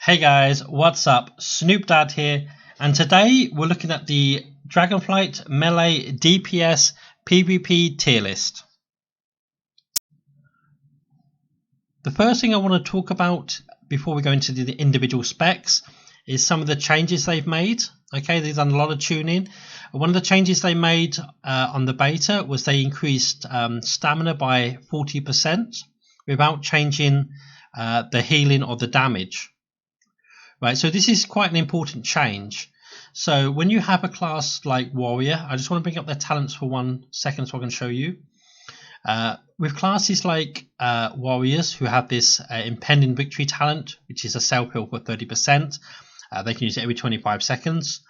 Hey guys, what's up? Snoopdad here, and today we're looking at the Dragonflight Melee DPS PVP tier list. The first thing I want to talk about before we go into the individual specs is some of the changes they've made. Okay, they've done a lot of tuning. One of the changes they made on the beta was they increased stamina by 40% without changing the healing or the damage. Right, so this is quite an important change. So when you have a class like Warrior, I just want to bring up their talents for 1 second so I can show you. With classes like Warriors who have this Impending Victory talent, which is a self-heal for 30%, they can use it every 25 seconds.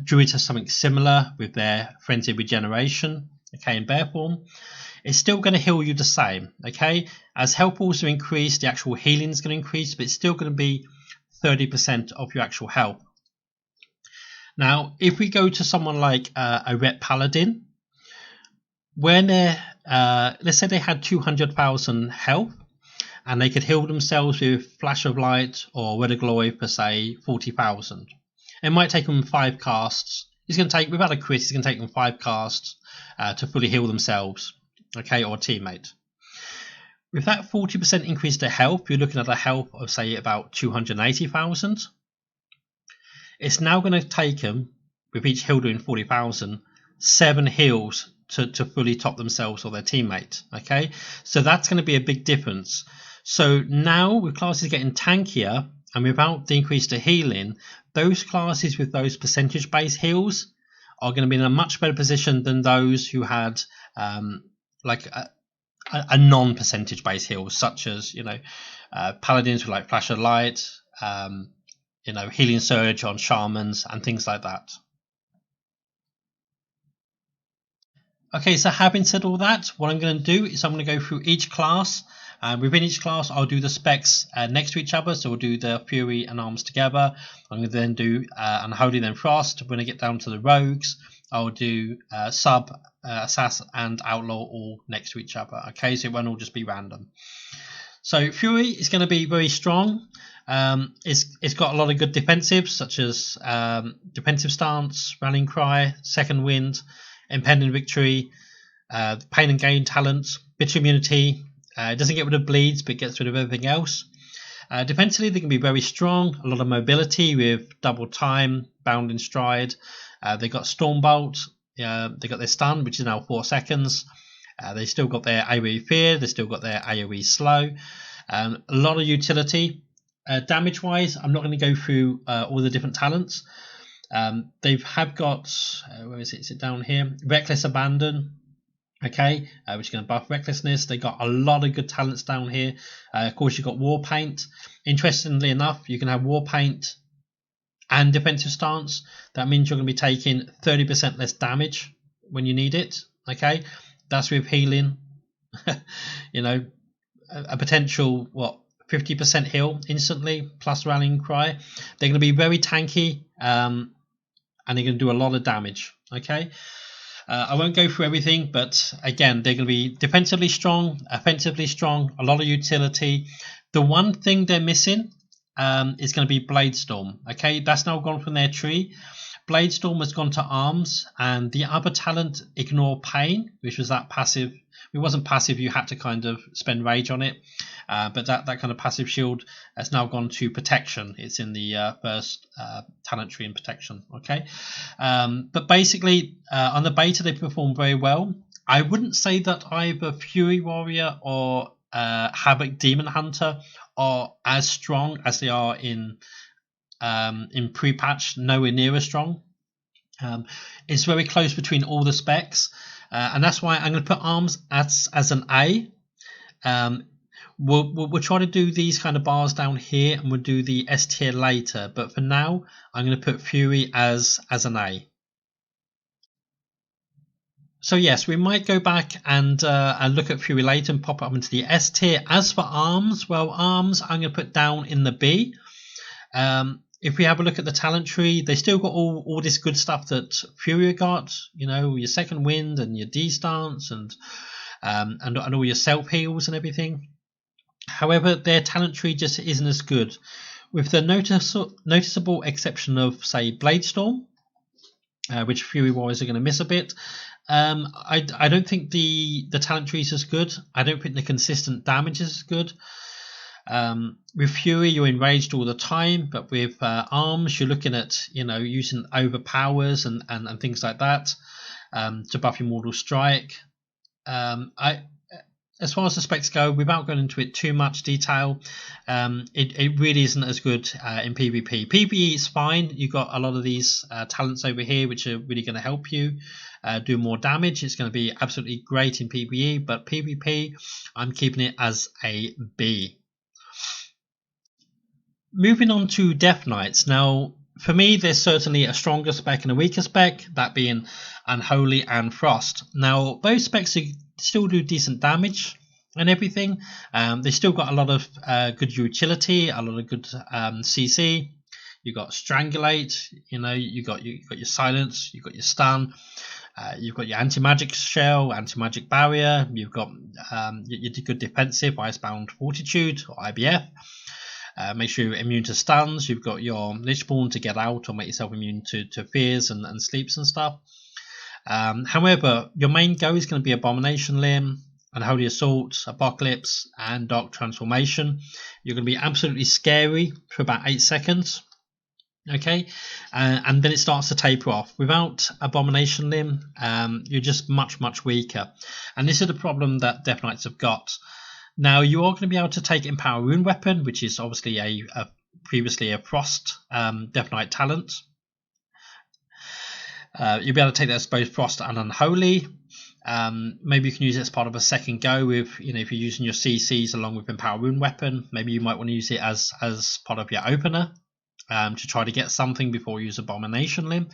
Druid has something similar with their Frenzy Regeneration, okay, in bear form. It's still going to heal you the same, okay? As health also increase, the actual healing is going to increase, but it's still going to be 30% of your actual health. Now, if we go to someone like a Ret Paladin, when they're, let's say they had 200,000 health, and they could heal themselves with Flash of Light or Word of Glory for say 40,000. It might take them 5 casts. It's going to take, without a crit, it's going to take them 5 casts to fully heal themselves, okay, or a teammate. With that 40% increase to health, you're looking at a health of say about 280,000. It's now going to take them, with each heal doing 40,000, 7 heals to fully top themselves or their teammate. Okay, so that's going to be a big difference. So now with classes getting tankier and without the increase to healing, those classes with those percentage-based heals are going to be in a much better position than those who had like a non-percentage based heal, such as paladins with like Flash of Light, healing surge on shamans and things like that. Okay, so having said all that, what I'm going to do is I'm going to go through each class. Within each class, I'll do the specs next to each other. So we'll do the Fury and Arms together. I'm going to then do Unholy, then Frost. When I get down to the Rogues, I'll do Sub, Assassin, and Outlaw all next to each other. Okay, so it won't all just be random. So Fury is going to be very strong. It's got a lot of good defensives, such as Defensive Stance, Rallying Cry, Second Wind, Impending Victory, Pain and Gain talent, Bitter Immunity. It doesn't get rid of bleeds, but gets rid of everything else. Defensively, they can be very strong. A lot of mobility with double time, bounding stride. They got Stormbolt. They got their stun, which is now 4 seconds. They still got their AoE fear. They still got their AoE slow. A lot of utility. Damage-wise, I'm not going to go through all the different talents. They have got where is it? Is it down here? Reckless Abandon. Okay, which is going to buff recklessness. They got a lot of good talents down here. Of course, you've got War Paint. Interestingly enough, you can have War Paint and Defensive Stance. That means you're going to be taking 30% less damage when you need it. Okay, that's with healing. A potential 50% heal instantly plus Rallying Cry. They're going to be very tanky, and they're going to do a lot of damage. Okay. I won't go through everything, but again, they're going to be defensively strong, offensively strong, a lot of utility. The one thing they're missing is going to be Bladestorm. Okay, that's now gone from their tree. Bladestorm has gone to Arms, and the other talent, Ignore Pain, which was that passive. It wasn't passive, you had to kind of spend rage on it. But that kind of passive shield has now gone to Protection. It's in the first talent tree in Protection. Okay, but basically on the beta they perform very well. I wouldn't say that either Fury Warrior or Havoc Demon Hunter are as strong as they are in pre-patch. Nowhere near as strong. It's very close between all the specs, and that's why I'm going to put Arms as an A. We'll try to do these kind of bars down here, and we'll do the S tier later. But for now, I'm going to put Fury as an A. So yes, we might go back and look at Fury later and pop it up into the S tier. As for Arms, well, Arms I'm going to put down in the B. If we have a look at the talent tree, they still got all this good stuff that Fury got. Your Second Wind and your D stance and all your self heals and everything. However, their talent tree just isn't as good. with the noticeable exception of, say, Bladestorm, which Fury Warriors are going to miss a bit. I don't think the talent tree is as good. I don't think the consistent damage is as good. With Fury, you're enraged all the time, but with Arms, you're looking at using overpowers and things like that to buff your Mortal Strike. As far as the specs go, without going into it too much detail, it really isn't as good in PvP. PvE is fine. You've got a lot of these talents over here which are really going to help you do more damage. It's going to be absolutely great in PvE, but PvP, I'm keeping it as a B. Moving on to Death Knights. Now, for me, there's certainly a stronger spec and a weaker spec, that being Unholy and Frost. Now, both specs still do decent damage and everything. They still got a lot of good utility, a lot of good CC. You got Strangulate, you got your Silence, you got your Stun, you've got your Anti-Magic Shell, Anti-Magic Barrier. You've got your good defensive Icebound Fortitude or IBF. Make sure you're immune to stuns. You've got your Lichborn to get out or make yourself immune to fears and sleeps and stuff. However, your main go is going to be Abomination Limb, Unholy Assault, Apocalypse, and Dark Transformation. You're going to be absolutely scary for about 8 seconds. Okay, and then it starts to taper off. Without Abomination Limb, you're just much weaker. And this is the problem that Death Knights have got. Now, you are going to be able to take Empower Rune Weapon, which is obviously previously a Frost Death Knight talent. You'll be able to take that as both Frost and Unholy. Maybe you can use it as part of a second go with, if you're using your CCs along with Empower Rune Weapon. Maybe you might want to use it as part of your opener to try to get something before you use Abomination Limb.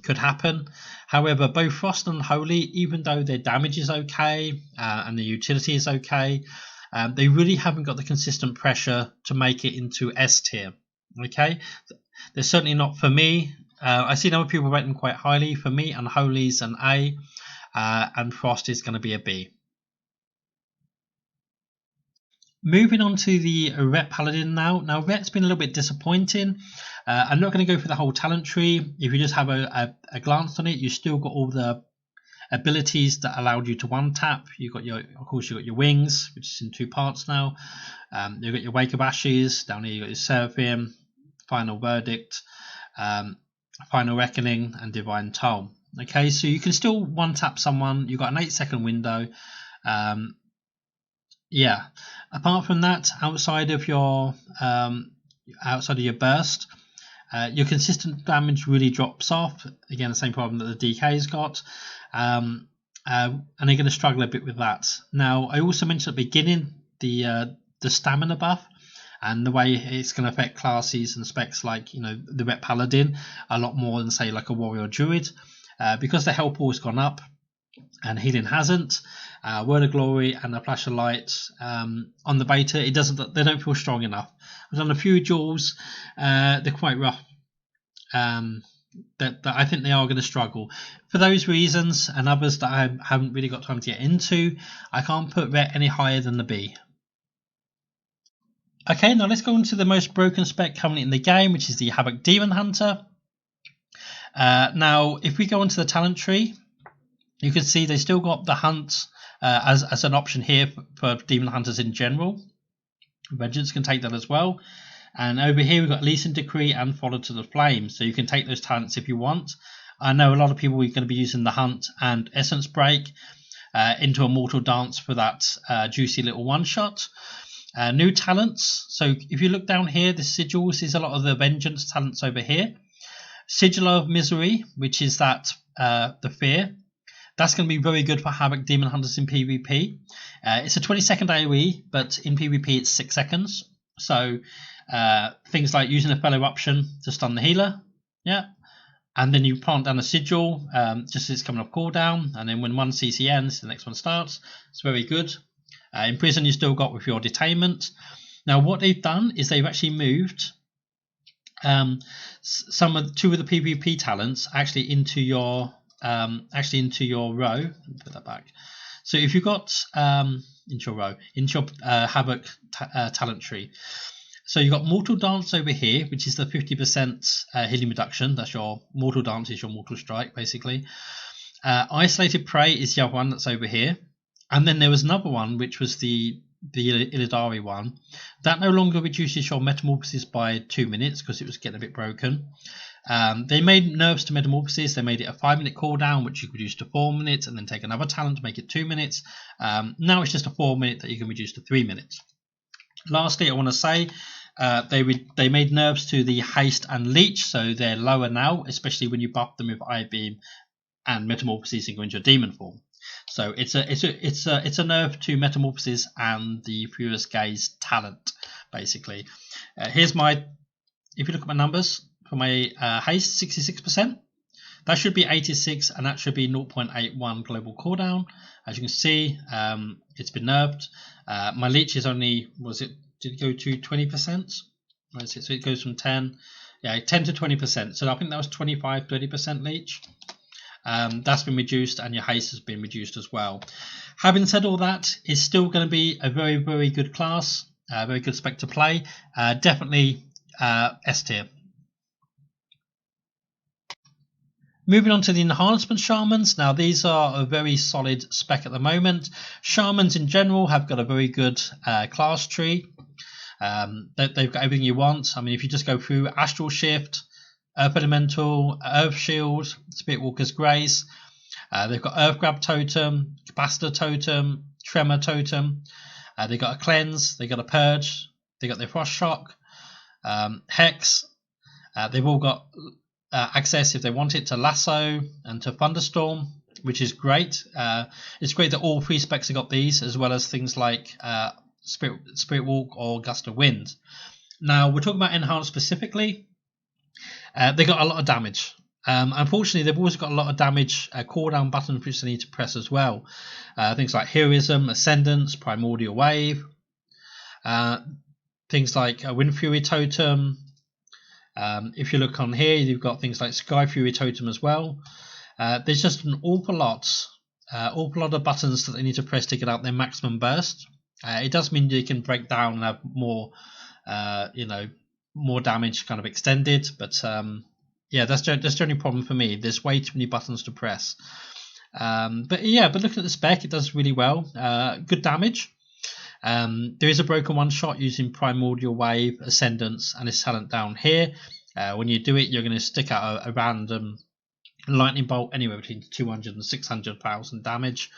Could happen. However, both Frost and Unholy, even though their damage is okay and the utility is okay, they really haven't got the consistent pressure to make it into S tier. Okay, they're certainly not for me. I see other people rate them quite highly. For me, Unholy's an A, and Frost is going to be a B. Moving on to the Ret Paladin now. Now, Ret's been a little bit disappointing. I'm not going to go through the whole talent tree. If you just have a glance on it, you still got all the abilities that allowed you to one tap. Of course, you got your wings, which is in 2 parts now. You've got your Wake of Ashes. Down here, you got your Seraphim, Final Verdict, Final Reckoning, and Divine Toll. Okay, so you can still one tap someone. You've got an 8-second window. Yeah. Apart from that, outside of your burst, your consistent damage really drops off. Again, the same problem that the DK's got, and they're going to struggle a bit with that. Now, I also mentioned at the beginning the stamina buff and the way it's going to affect classes and specs like the Ret Paladin a lot more than say like a Warrior or Druid, because the health pool's gone up and healing hasn't. Word of Glory and a Flash of Light on the beta, they don't feel strong enough. I've done a few duels, they're quite rough. That I think they are going to struggle. For those reasons and others that I haven't really got time to get into, I can't put Ret any higher than the B. Okay, now let's go into the most broken spec currently in the game, which is the Havoc Demon Hunter. Now, if we go into the talent tree, you can see they still got the hunt as an option here for Demon Hunters in general. Vengeance can take that as well. And over here we've got Leasing Decree and Follow to the Flame. So you can take those talents if you want. I know a lot of people are going to be using the Hunt and Essence Break into a Mortal Dance for that juicy little one-shot. New talents. So if you look down here, the sigils is a lot of the Vengeance talents over here. Sigil of Misery, which is that the fear. That's going to be very good for Havoc Demon Hunters in PvP. It's a 20-second AoE, but in PvP it's 6 seconds. So things like using a Fellow Eruption to stun the healer. Yeah. And then you plant down a Sigil just as it's coming off cooldown. And then when one CC ends, the next one starts. It's very good. In Prison, you still got with your Detainment. Now, what they've done is they've actually moved two of the PvP talents actually into your row. Put that back. So if you've got into your row, into your Havoc talent tree, So you've got Mortal Dance over here, which is the 50% healing reduction. That's your Mortal Dance, is your Mortal Strike, basically. Isolated Prey is the other one that's over here. And then there was another one, which was the Illidari one. That no longer reduces your Metamorphosis by 2 minutes because it was getting a bit broken. They made nerfs to Metamorphosis. They made it a 5-minute cooldown, which you could reduce to 4 minutes, and then take another talent to make it 2 minutes. Now it's just a 4-minute that you can reduce to 3 minutes. Lastly, I want to say they made nerfs to the Haste and Leech, so they're lower now, especially when you buff them with Eye Beam and Metamorphosis and go into your demon form. So it's a nerf to Metamorphosis and the Furious Gaze talent, basically. Here's my, if you look at my numbers for my haste, 66%. That should be 86, and that should be 0.81 global cooldown. As you can see, it's been nerfed. My leech is only, did it go to 20%? So it goes from 10 to 20%. So I think that was 25-30% leech. That's been reduced, and your haste has been reduced as well. Having said all that, it's still going to be a very, very good class, very good spec to play. Definitely S tier. Moving on to the Enhancement Shamans. Now these are a very solid spec at the moment. Shamans in general have got a very good class tree. They've got everything you want. I mean, if you just go through Astral Shift, Earth Elemental, Earth Shield, Spirit Walker's Grace. They've got Earth Grab Totem, Capacitor Totem, Tremor Totem. They've got a Cleanse, they've got a Purge, they've got their Frost Shock, Hex. They've all got access, if they want it, to Lasso and to Thunderstorm, which is great. It's great that all 3 specs have got these, as well as things like Spirit Walk or Gust of Wind. Now, we're talking about Enhanced specifically. They got a lot of damage. Unfortunately, they've also got a lot of damage cooldown buttons which they need to press as well. Things like Heroism, Ascendance, Primordial Wave. Things like Wind Fury Totem. If you look on here, you've got things like Sky Fury Totem as well. There's just an awful lot of buttons that they need to press to get out their maximum burst. It does mean you can break down and have more, more damage kind of extended, but that's the only problem for me. There's way too many buttons to press. But looking at the spec, it does really well. Good damage. There is a broken one shot using Primordial Wave, Ascendance, and his talent down here. When you do it, you're going to stick out a random lightning bolt anywhere between 200 and 600,000 damage.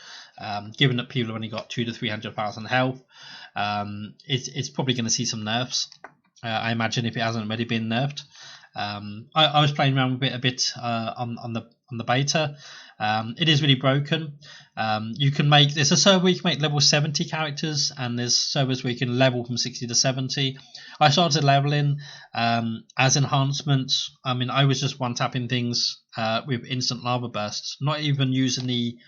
Given that people have only got 200 to 300,000 health, it's probably going to see some nerfs. I imagine, if it hasn't already been nerfed. I was playing around with it a bit on the beta. It is really broken. You can make, there's a server where you can make level 70 characters, and there's servers where you can level from 60 to 70. I started leveling as enhancements. I mean, I was just one-tapping things with instant lava bursts, not even using the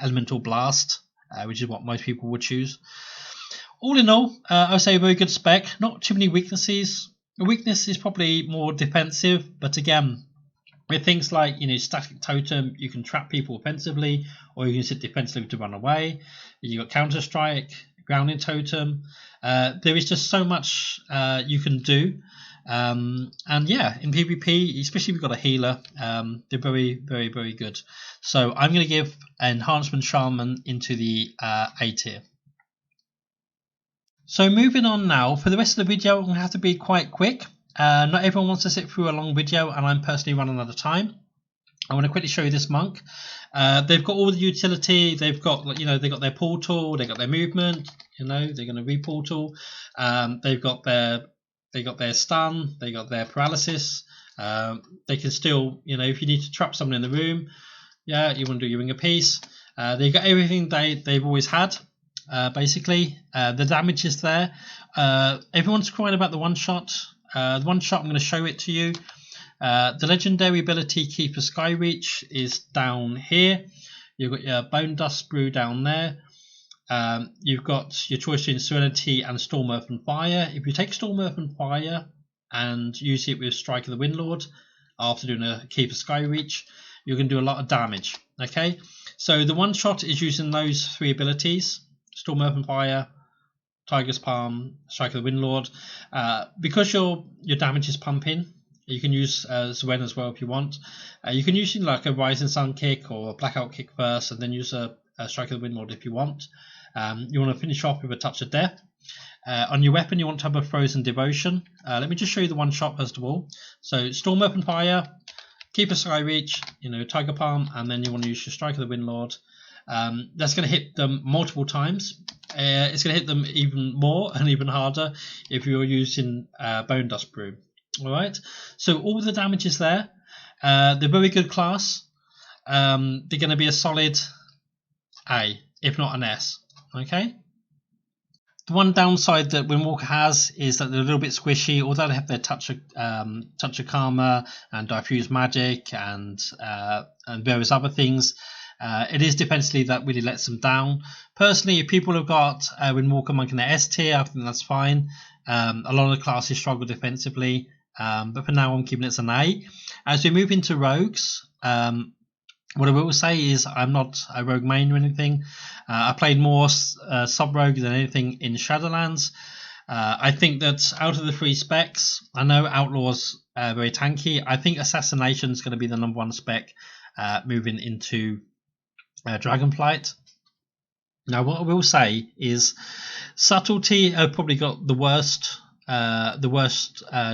elemental blast, which is what most people would choose. All in all, I would say a very good spec. Not too many weaknesses. The weakness is probably more defensive, but again, with things like Static Totem, you can trap people offensively, or you can sit defensively to run away. You got Counter Strike, Grounding Totem. There is just so much you can do, and in PvP, especially if you've got a healer, they're very, very, very good. So I'm going to give Enhancement Shaman into the A tier. So moving on now, for the rest of the video, I'm going to have to be quite quick. Not everyone wants to sit through a long video, and I'm personally running out of time. I want to quickly show you this monk. They've got all the utility. They've got, they've got their portal. They've got their movement. They're going to reportal. They've got their stun. They got their paralysis. They can still, if you need to trap someone in the room, you want to do your Ring of Peace. They've got everything they've always had. Basically, the damage is there. Everyone's crying about the one shot. The one shot, I'm going to show it to you. The legendary ability Keeper Skyreach is down here. You've got your Bone Dust Brew down there. You've got your choice between Serenity and Storm, Earth and Fire. If you take Storm, Earth and Fire and use it with Strike of the Windlord after doing a Keeper Skyreach, you're going to do a lot of damage. Okay, so the one shot is using those 3 abilities: Storm, Earth and Fire, Tiger's Palm, Strike of the Windlord. Because your damage is pumping, you can use Zwen as well if you want. You can use like a Rising Sun kick or a Blackout kick first, and then use a Strike of the Windlord if you want. You want to finish off with a Touch of Death. On your weapon, you want to have a Frozen Devotion. Let me just show you the one shot first of all. So Storm Open Fire, keep a Sky Reach, Tiger Palm, and then you want to use your Strike of the Windlord. That's going to hit them multiple times. It's going to hit them even more and even harder if you're using Bone Dust Brew. Alright, so all the damage is there. They're very good class. They're going to be a solid A, if not an S. Okay. The one downside that Windwalker has is that they're a little bit squishy. Although they have their touch of Karma and Diffuse Magic and various other things, it is defensively that really lets them down. Personally, if people have got Windwalker Monk in their S tier, I think that's fine. A lot of the classes struggle defensively. But for now, I'm keeping it as an A. As we move into rogues, what I will say is I'm not a rogue main or anything. I played more sub-rogue than anything in Shadowlands. I think that out of the 3 specs, I know Outlaw's very tanky. I think Assassination is going to be the #1 spec moving into Dragonflight. Now, what I will say is Subtlety have probably got the worst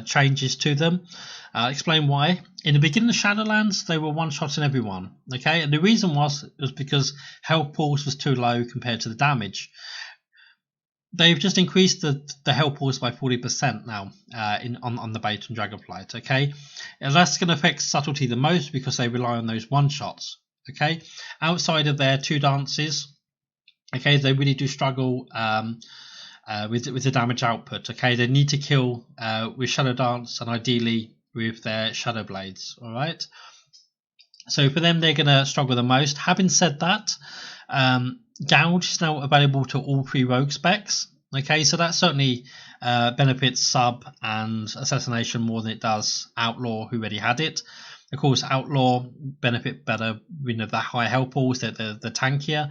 changes to them. I'll explain why. In the beginning of Shadowlands, they were one-shotting everyone. Okay, and the reason was because health pools was too low compared to the damage. They've just increased the health pools by 40% now on the bait and Dragonflight. Okay, and that's going to affect Subtlety the most because they rely on those one-shots. Okay, outside of their 2 dances, okay, they really do struggle with the damage output. Okay, they need to kill with Shadow Dance and ideally with their Shadow Blades. All right, so for them, they're going to struggle the most. Having said that, Gouge is now available to all 3 rogue specs. Okay, so that certainly benefits Sub and Assassination more than it does Outlaw, who already had it. Of course, Outlaw benefit better, the high health pools, the tankier.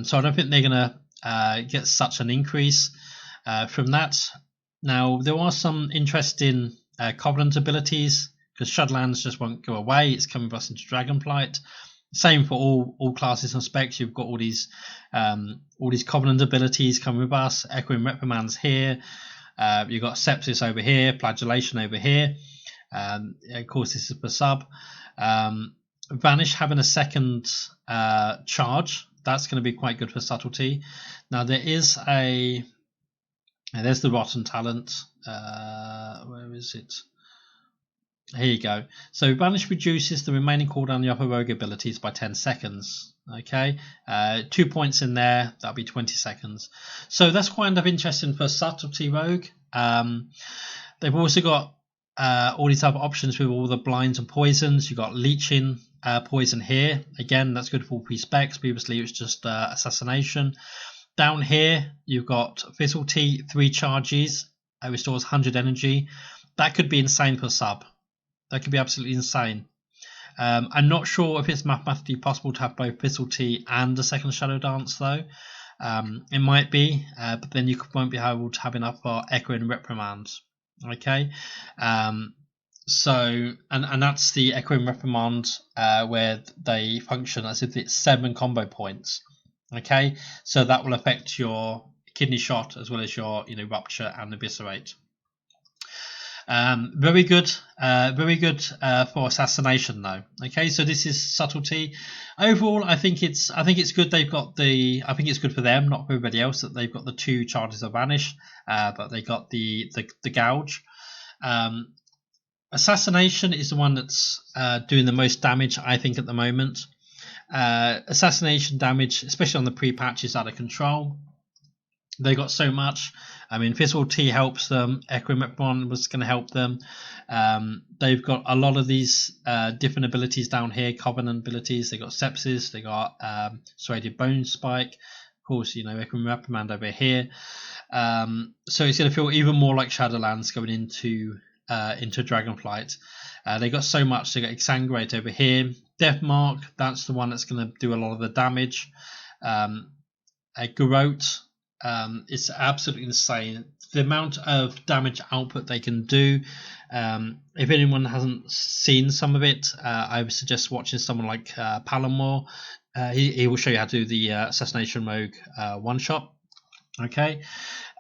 So I don't think they're going to get such an increase from that. Now, there are some interesting Covenant abilities because Shadowlands just won't go away. It's coming with us into Dragonflight. Same for all classes and specs. You've got all these Covenant abilities coming with us. Echoing Reprimand's here. You've got Sepsis over here. Flagellation over here. Of course, this is for Sub. Vanish having a second charge. That's going to be quite good for Subtlety. Now there is there's the Rotten Talent. Where is it? Here you go. So Vanish reduces the remaining cooldown on the upper rogue abilities by 10 seconds. Okay, 2 points in there. That'll be 20 seconds. So that's quite interesting for Subtlety rogue. They've also got all these other options with all the blinds and poisons. You've got leeching poison here. Again, that's good for all 3 specs. Previously, it was just Assassination. Down here, you've got Fizzlety, 3 charges. It restores 100 energy. That could be insane for Sub. That could be absolutely insane. I'm not sure if it's mathematically possible to have both Fizzlety and a second Shadow Dance, though. It might be, but then you won't be able to have enough for Echoing Reprimands. Okay, so and that's the Echoing Reprimand where they function as if it's 7 combo points. Okay, so that will affect your Kidney Shot as well as your Rupture and Eviscerate. Very good for Assassination though. Okay, so this is Subtlety. Overall, I think it's good. I think it's good for them, not for everybody else, that they've got the 2 charges of Vanish, but they got the Gouge. Assassination is the one that's doing the most damage, I think, at the moment. Assassination damage, especially on the pre-patch, is out of control. They got so much. I mean, Fizzlety helps them. Echoing Reprimand was going to help them. They've got a lot of these different abilities down here, Covenant abilities. They got Sepsis. They got Serrated Bone Spike. Of course, Echoing Reprimand over here. So it's going to feel even more like Shadowlands going into Dragonflight. They got so much. They got Exsanguinate over here. Death Mark. That's the one that's going to do a lot of the damage. Garrote. It's absolutely insane the amount of damage output they can do. If anyone hasn't seen some of it, I would suggest watching someone like Palamore. He will show you how to do the Assassination Rogue one shot. Okay,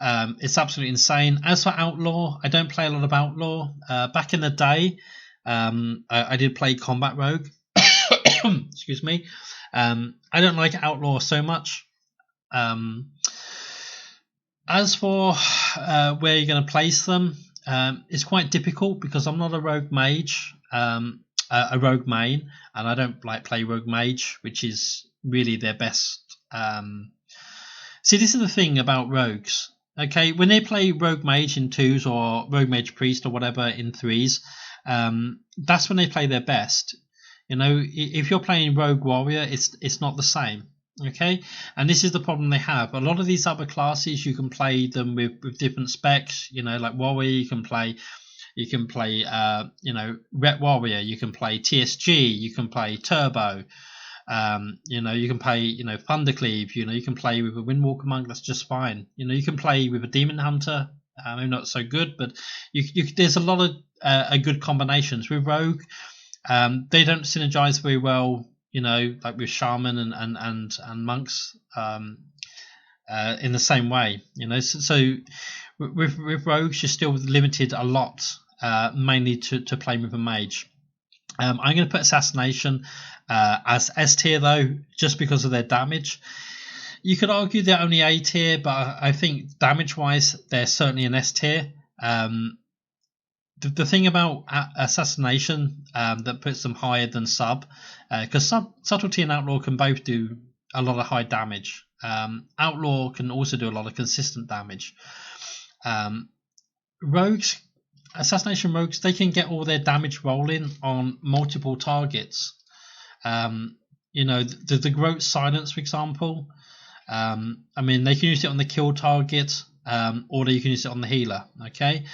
it's absolutely insane. As for Outlaw, I don't play a lot of Outlaw. Back in the day, I did play Combat Rogue. Excuse me. I don't like Outlaw so much. As for where you're going to place them, it's quite difficult because I'm not a rogue mage, a rogue main, and I don't like play rogue mage, which is really their best. See, this is the thing about rogues. Okay, when they play rogue mage in 2s or rogue mage priest or whatever in 3s, that's when they play their best. You know, if you're playing rogue warrior, it's not the same. Okay, and this is the problem they have. A lot of these other classes, you can play them with different specs. You know, like warrior, you can play you know, Ret warrior, you can play TSG, you can play turbo. You know, you can play, you know, Thundercleave, you know, you can play with a Windwalker Monk, that's just fine. You know, you can play with a Demon Hunter, maybe not so good, but there's a lot of good combinations. With Rogue, they don't synergize very well, you know, like with Shaman and Monks in the same way, you know. So with Rogues, you're still limited a lot, mainly to playing with a Mage. I'm going to put Assassination as S tier though, just because of their damage. You could argue they're only A tier, but I think damage wise they're certainly an S tier. The thing about Assassination that puts them higher than Sub, because Subtlety and Outlaw can both do a lot of high damage. Outlaw can also do a lot of consistent damage. Rogues, Assassination Rogues, they can get all their damage rolling on multiple targets. You know, the Groat Silence, for example. I mean, they can use it on the kill target, or they can use it on the healer. Okay.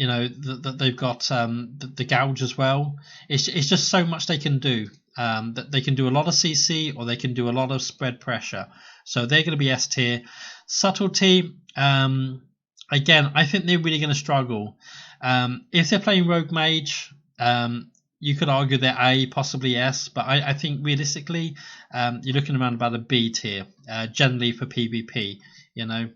You know, they've got the Gouge as well. It's just so much they can do. That they can do a lot of CC or they can do a lot of spread pressure. So they're going to be S tier. Subtlety, again, I think they're really going to struggle. If they're playing Rogue Mage, you could argue they're A, possibly S, but I think realistically, you're looking around about a B tier, generally for PvP, you know.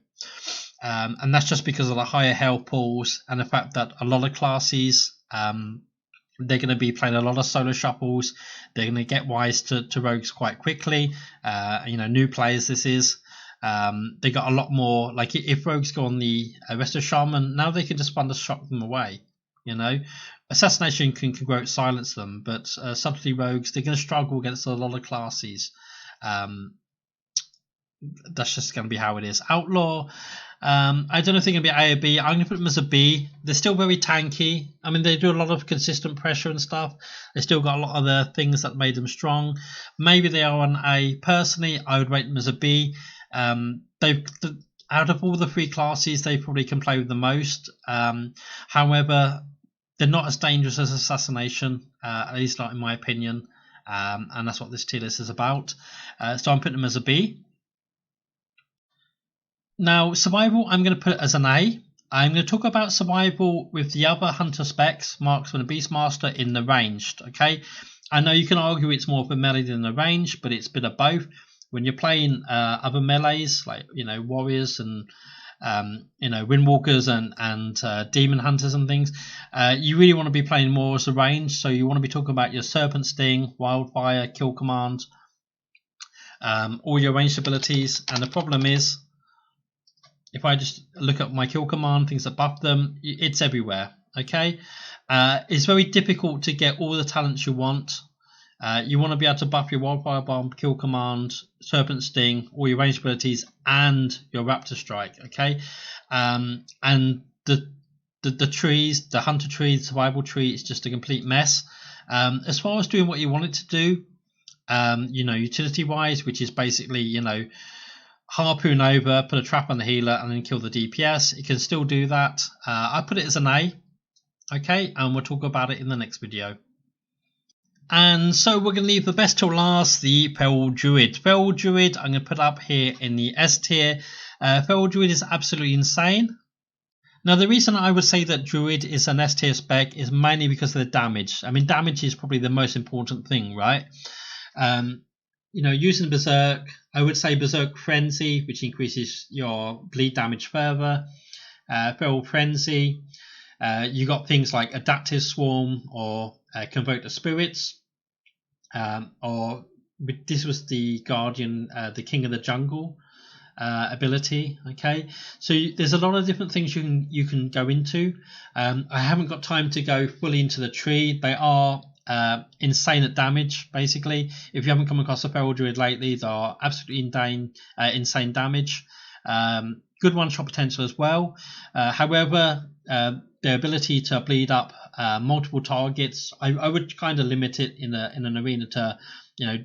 And that's just because of the higher health pools and the fact that a lot of classes, they're going to be playing a lot of solo shuffles. They're going to get wise to rogues quite quickly. You know, new players this is. They got a lot more, like if rogues go on the Resto Shaman, now they can just Thunder Shock them away, you know. Assassination can Groat Silence them, but Subtlety rogues, they're going to struggle against a lot of classes. That's just going to be how it is. Outlaw, I don't know if they're going to be A or B. I'm going to put them as a B. They're still very tanky. I mean, they do a lot of consistent pressure and stuff. They still got a lot of the things that made them strong. Maybe they are an A. Personally, I would rate them as a B. Out of all the 3 classes, they probably can play with the most. However, they're not as dangerous as Assassination, at least not in my opinion. And that's what this tier list is about. So I'm putting them as a B. Now, Survival, I'm going to put it as an A. I'm going to talk about Survival with the other Hunter specs, Marksman and Beastmaster, in the ranged. Okay, I know you can argue it's more of a melee than a range, but it's a bit of both. When you're playing other melees, like, you know, warriors and you know, Windwalkers and Demon Hunters and things, you really want to be playing more as a range. So you want to be talking about your Serpent Sting, Wildfire, Kill Command, all your ranged abilities. And the problem is, if I just look at my Kill Command, things that buff them, it's everywhere. Okay, it's very difficult to get all the talents you want. You want to be able to buff your Wildfire Bomb, Kill Command, Serpent Sting, all your ranged abilities, and your Raptor Strike. Okay, and the trees, the Hunter tree, the Survival tree, is just a complete mess. As far as doing what you want it to do, you know, utility wise, which is basically, you know, harpoon over, put a trap on the healer, and then kill the DPS. It can still do that. I put it as an A. Okay, and we'll talk about it in the next video. And so we're going to leave the best till last, the Feral Druid. Feral Druid, I'm going to put up here in the S tier. Feral Druid is absolutely insane. Now, the reason I would say that Druid is an S tier spec is mainly because of the damage. I mean, damage is probably the most important thing, right? You know, using Berserk, I would say Berserk Frenzy, which increases your bleed damage further. Feral Frenzy. You got things like Adaptive Swarm or Convoke the Spirits. Or this was the Guardian, the King of the Jungle ability. Okay, so there's a lot of different things you can go into. I haven't got time to go fully into the tree. They are insane at damage. Basically, if you haven't come across a Feral Druid lately, they are absolutely insane damage. Good one-shot potential as well. However, their ability to bleed up multiple targets, I would kind of limit it in an arena to, you know,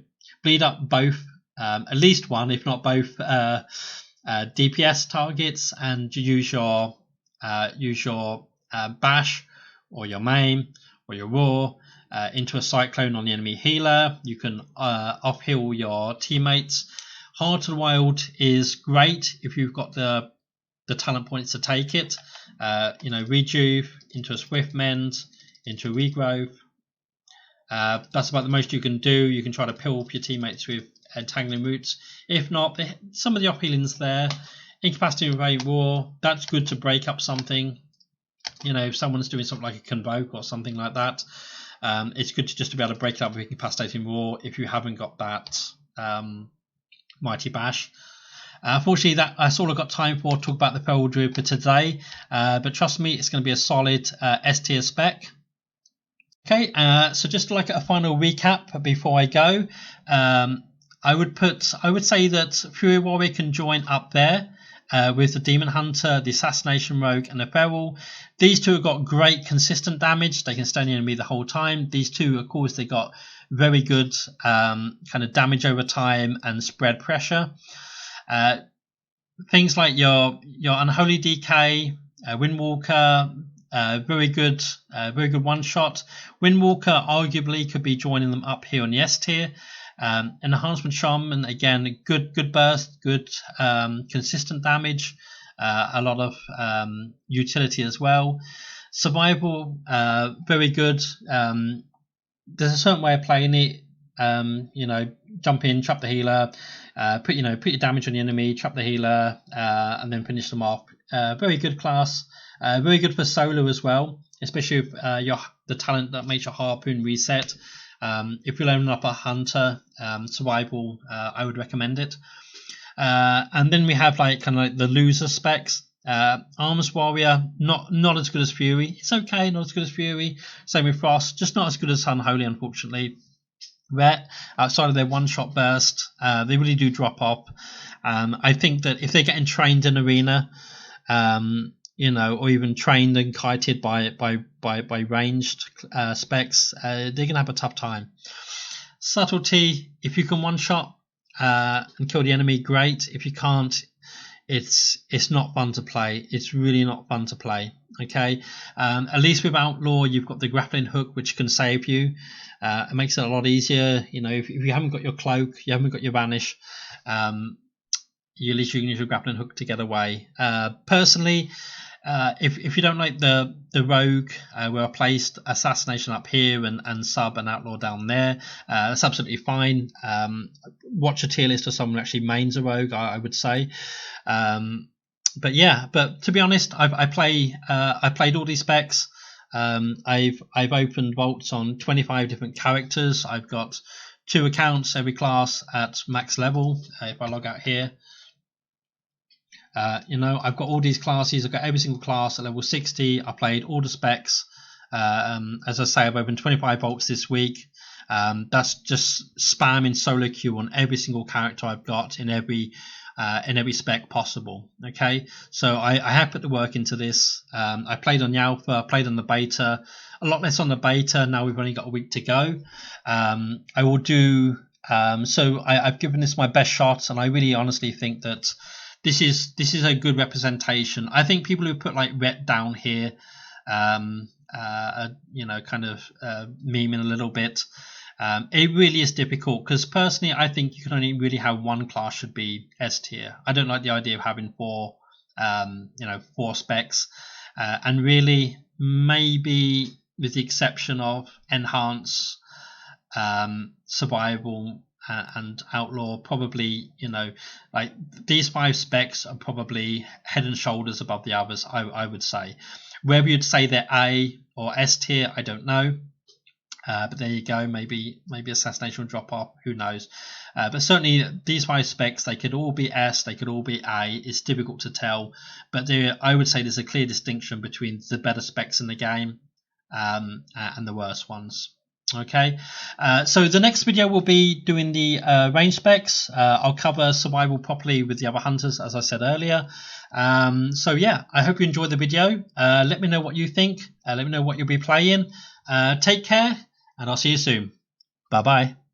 bleed up both, at least one, if not both, DPS targets, and use your bash or your maim or your roar into a cyclone on the enemy healer. You can off heal your teammates. Hard to the Wild is great if you've got the talent points to take it. You know, rejuve into a swift mend, into a regrowth. That's about the most you can do. You can try to pill up your teammates with entangling roots. If not, some of the off healings there. Incapacitating Ray Roar, that's good to break up something. You know, if someone's doing something like a Convoke or something like that, it's good to be able to break it up with Incapacitating Roar if you haven't got that Mighty Bash. Unfortunately, that's all I've got time for to talk about the Feral Druid for today. But trust me, it's going to be a solid S tier spec. Okay, so just like a final recap before I go, I would say that Fury Warrior can join up there with the Demon Hunter, the Assassination Rogue, and the Feral. These two have got great consistent damage. They can stay on the enemy the whole time. These two, of course, they got very good kind of damage over time and spread pressure. Things like your Unholy DK, Windwalker, very good one shot. Windwalker arguably could be joining them up here on the S tier. Enhancement Shaman, again, good burst, good consistent damage, a lot of utility as well. Survival, very good. There's a certain way of playing it. You know, jump in, trap the healer, put your damage on the enemy, trap the healer, and then finish them off. Very good class. Very good for solo as well, especially if the talent that makes your harpoon reset. If you're loading up a hunter, survival, I would recommend it. And then we have like kind of like the loser specs. Arms Warrior, not as good as Fury. It's okay, not as good as Fury. Same with Frost, just not as good as Unholy, unfortunately. Ret, outside of their one-shot burst, they really do drop off. I think that if they're getting trained in arena, you know, or even trained and kited by ranged specs, they're gonna have a tough time. Subtlety, if you can one-shot and kill the enemy, great. If you can't, it's not fun to play. It's really not fun to play. Okay, at least with Outlaw, you've got the grappling hook, which can save you. It makes it a lot easier. You know, if you haven't got your cloak, you haven't got your vanish, you at least you can use your grappling hook to get away. Personally, if you don't like the rogue, where I placed assassination up here and sub and outlaw down there, that's absolutely fine. Watch a tier list of someone who actually mains a rogue, I would say. But yeah, but to be honest, I played all these specs. I've opened vaults on 25 different characters. I've got 2 accounts, every class at max level. If I log out here, you know, I've got all these classes. I've got every single class at level 60. I played all the specs. As I say, I've opened 25 vaults this week. That's just spamming solo queue on every single character I've got in every spec possible. Okay, so I have put the work into this. I played on the alpha, I played on the beta, a lot less on the beta. Now we've only got a week to go. I will do so I've given this my best shot, and I really honestly think that this is a good representation. I think people who put like Ret down here, you know, kind of memeing a little bit. It really is difficult because personally I think you can only really have one class should be S tier. I don't like the idea of having four specs, and really maybe with the exception of enhance, survival, and outlaw, probably like these 5 specs are probably head and shoulders above the others. I would say whether you'd say they're A or S tier, I don't know. But there you go. Maybe assassination will drop off. Who knows? But certainly these 5 specs, they could all be S, they could all be A. It's difficult to tell, but I would say there's a clear distinction between the better specs in the game and the worst ones. Okay, so the next video will be doing the range specs. I'll cover survival properly with the other hunters, as I said earlier. So yeah, I hope you enjoyed the video. Let me know what you think. Let me know what you'll be playing. Take care, and I'll see you soon. Bye bye.